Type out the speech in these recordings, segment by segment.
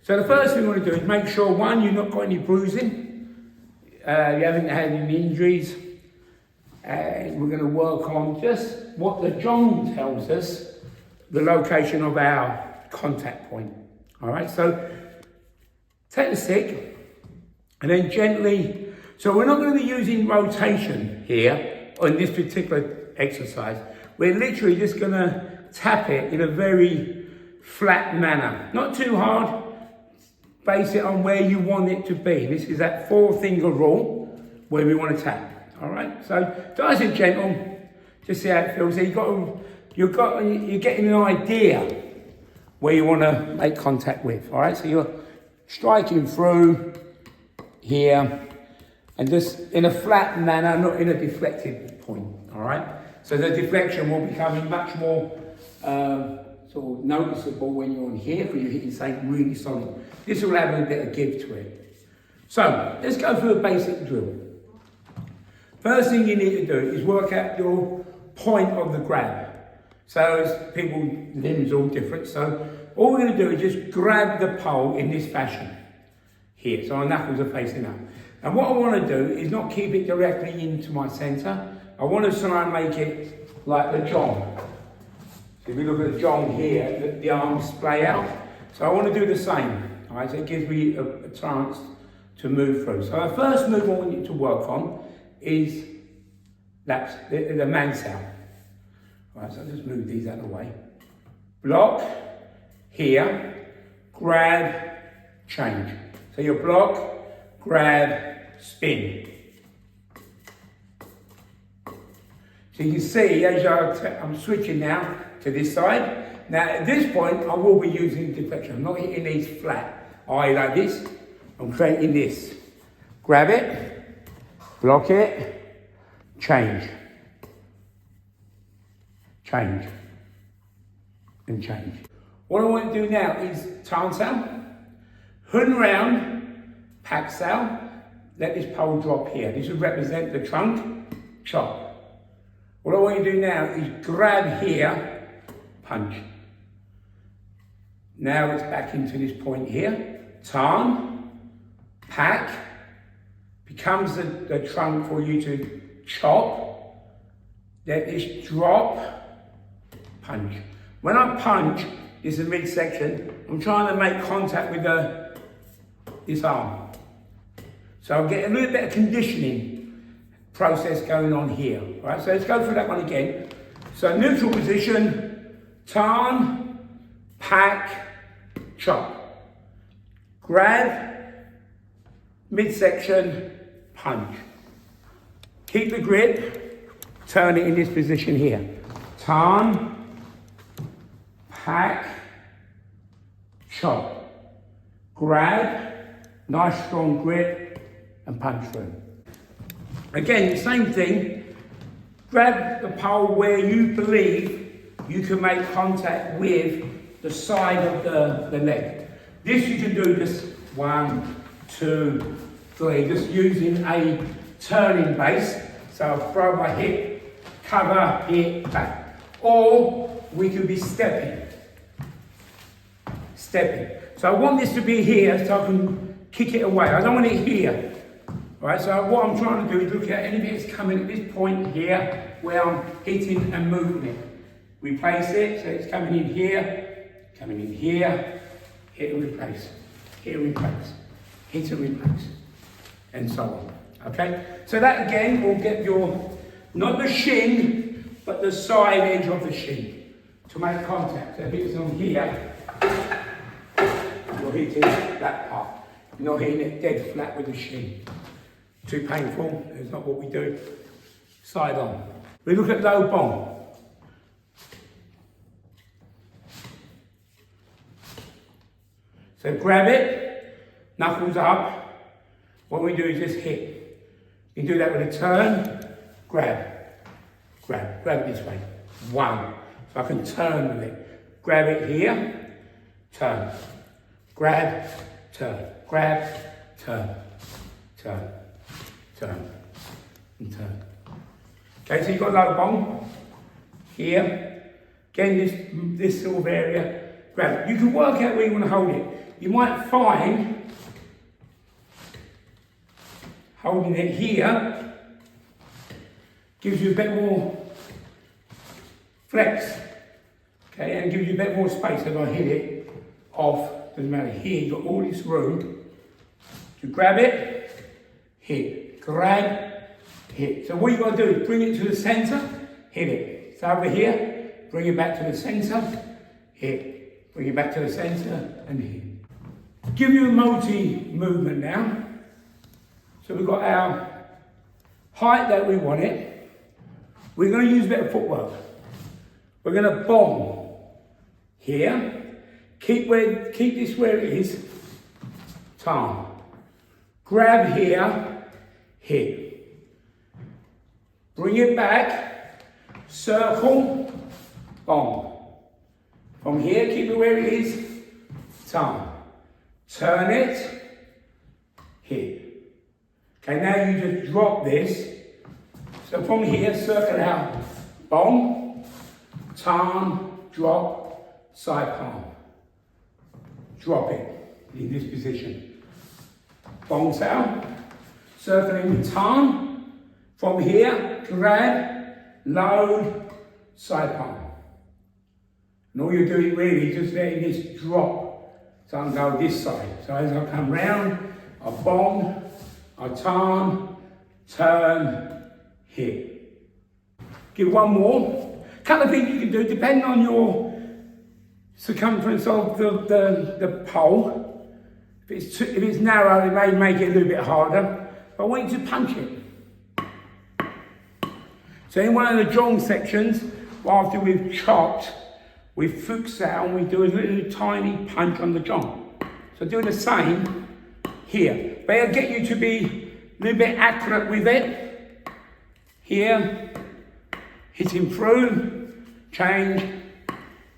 So the first thing we want to do is make sure, one, you've not got any bruising, you haven't had any injuries, and we're going to work on just what the jong tells us, the location of our contact point. All right, so take the stick and then gently, so we're not going to be using rotation here on this particular exercise. We're literally just going to tap it in a very flat manner, not too hard. Base it on where you want it to be. This is that 4-finger rule where we want to tap. All right. So nice and gentle. Just see how it feels. So you're getting an idea where you want to make contact with. All right. So you're striking through here, and just in a flat manner, not in a deflected point. All right. So the deflection will become much more sort of noticeable when you're on here, because you're hitting something really solid. This will have a bit of give to it. So let's go through a basic drill. First thing you need to do is work out your point of the grab. So as people's limbs are all different, so all we're going to do is just grab the pole in this fashion here. So our knuckles are facing up. And what I want to do is not keep it directly into my centre. I want to try and make it like the jong. So if we look at the jong here, the arms splay out. So I want to do the same. All right, so it gives me a chance to move through. So our first move I want you to work on is that the man cell. All right, so I'll just move these out of the way. Block, here, grab, change. So you block, grab, spin. So you can see as I'm switching now to this side. Now at this point I will be using deflection. I'm not hitting these flat. I like this. I'm creating this. Grab it, block it, change. Change. And change. What I want to do now is Tan Sao, Hun round, Pak Sao. Let this pole drop here. This will represent the trunk, chop. What I want you to do now is grab here, punch. Now it's back into this point here. Tan, Pak, becomes the trunk for you to chop. Let this drop, punch. When I punch, this is a midsection, I'm trying to make contact with this arm. So I'll get a little bit of conditioning process going on here. Right, so let's go through that one again. So neutral position, Tan, Pak, chop. Grab, midsection, punch. Keep the grip, turn it in this position here. Tan, Pak, chop. Grab, nice strong grip, and punch through. Again, same thing. Grab the pole where you believe you can make contact with the side of the leg. This you can do just 1, 2, 3, just using a turning base. So I'll throw my hip, cover, hip, back. Or we could be stepping. Stepping. So I want this to be here so I can kick it away. I don't want it here. Right, so what I'm trying to do is look at anything that's coming at this point here where I'm hitting and moving it. Replace it, so it's coming in here, hit and replace, hit and replace, hit and replace, and so on. Okay? So that again will get your, not the shin, but the side edge of the shin to make contact. So if it's on here, you're hitting that part. You're not hitting it dead flat with the shin. Too painful, it's not what we do. Side on. We look at low bong. So grab it, knuckles up. What we do is just hit. You can do that with a turn, grab it this way. 1. So I can turn with it. Grab it here, turn. Grab, turn. Grab, turn. Turn. Turn. And turn. Okay, so you've got low bong here. Again, this sort of area, grab it. You can work out where you want to hold it. You might find holding it here gives you a bit more flex, okay, and gives you a bit more space. If I hit it off, doesn't matter. Here you've got all this room to grab it, hit, grab, hit. So what you've got to do is bring it to the centre, hit it. It's over here, bring it back to the centre, hit, bring it back to the centre and hit. Give you a multi-movement now. So we've got our height that we want it. We're going to use a bit of footwork. We're going to bomb here. Keep this where it is. Turn. Grab here. Hit. Bring it back. Circle. Bomb. From here, keep it where it is. Turn. Turn it. Hit. Okay, now you just drop this. So from here, circle out. Bomb, turn, drop, side palm. Drop it in this position. Bounce out. Circle in, turn. From here, grab, load, side palm. And all you're doing really is just letting this drop. So I'm going this side. So as I come round, I bomb, I turn, hit. Give one more. Couple of things you can do, depending on your circumference of the pole. If it's narrow, it may make it a little bit harder. But I want you to punch it. So in one of the jong sections, after we've chopped, we fix that and we do a little tiny punch on the jong. So do the same here. But it'll get you to be a little bit accurate with it. Here, hitting through, change,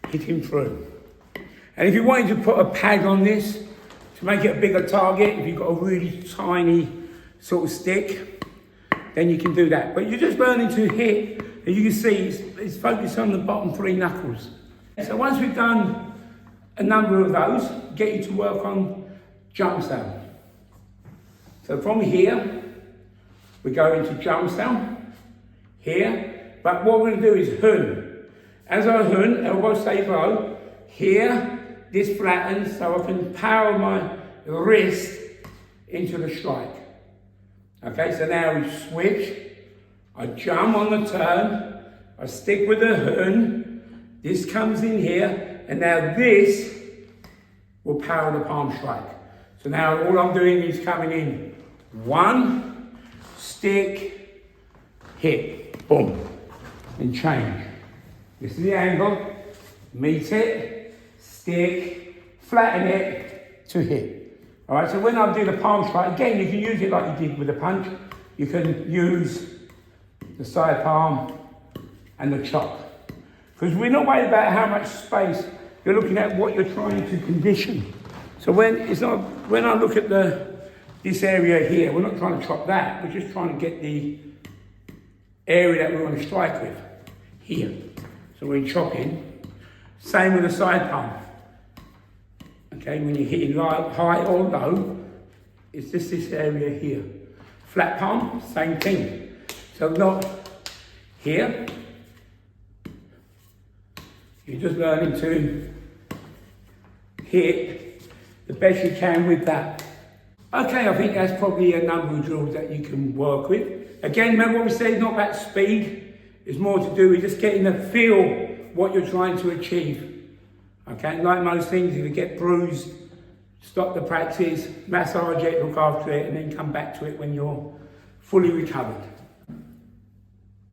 hitting through. And if you wanted to put a pad on this to make it a bigger target, if you've got a really tiny sort of stick, then you can do that. But you're just learning to hit, as you can see, it's focused on the bottom 3 knuckles. So once we've done a number of those, get you to work on jump sound. So from here, we go into jump sound. Here, but what we're going to do is hun. As I hun, elbow stays low. Here, this flattens so I can power my wrist into the strike. Okay, so now we switch. I jump on the turn. I stick with the hun. This comes in here, and now this will power the palm strike. So now all I'm doing is coming in. 1, stick, hit. Boom, and change. This is the angle, meet it, stick, flatten it to hit. All right, so when I do the palm strike, again, you can use it like you did with the punch. You can use the side palm and the chop. Because we're not worried about how much space, you're looking at what you're trying to condition. So when I look at this area here, we're not trying to chop that, we're just trying to get the area that we want to strike with, here. So we're chopping. Same with the side palm. Okay, when you're hitting high or low, it's just this area here. Flat palm, same thing. So not here. You're just learning to hit the best you can with that. Okay, I think that's probably a number of drills that you can work with. Again, remember what we said, it's not about speed. It's more to do with just getting a feel what you're trying to achieve. Okay, like most things, if you get bruised, stop the practice, massage it, look after it, and then come back to it when you're fully recovered.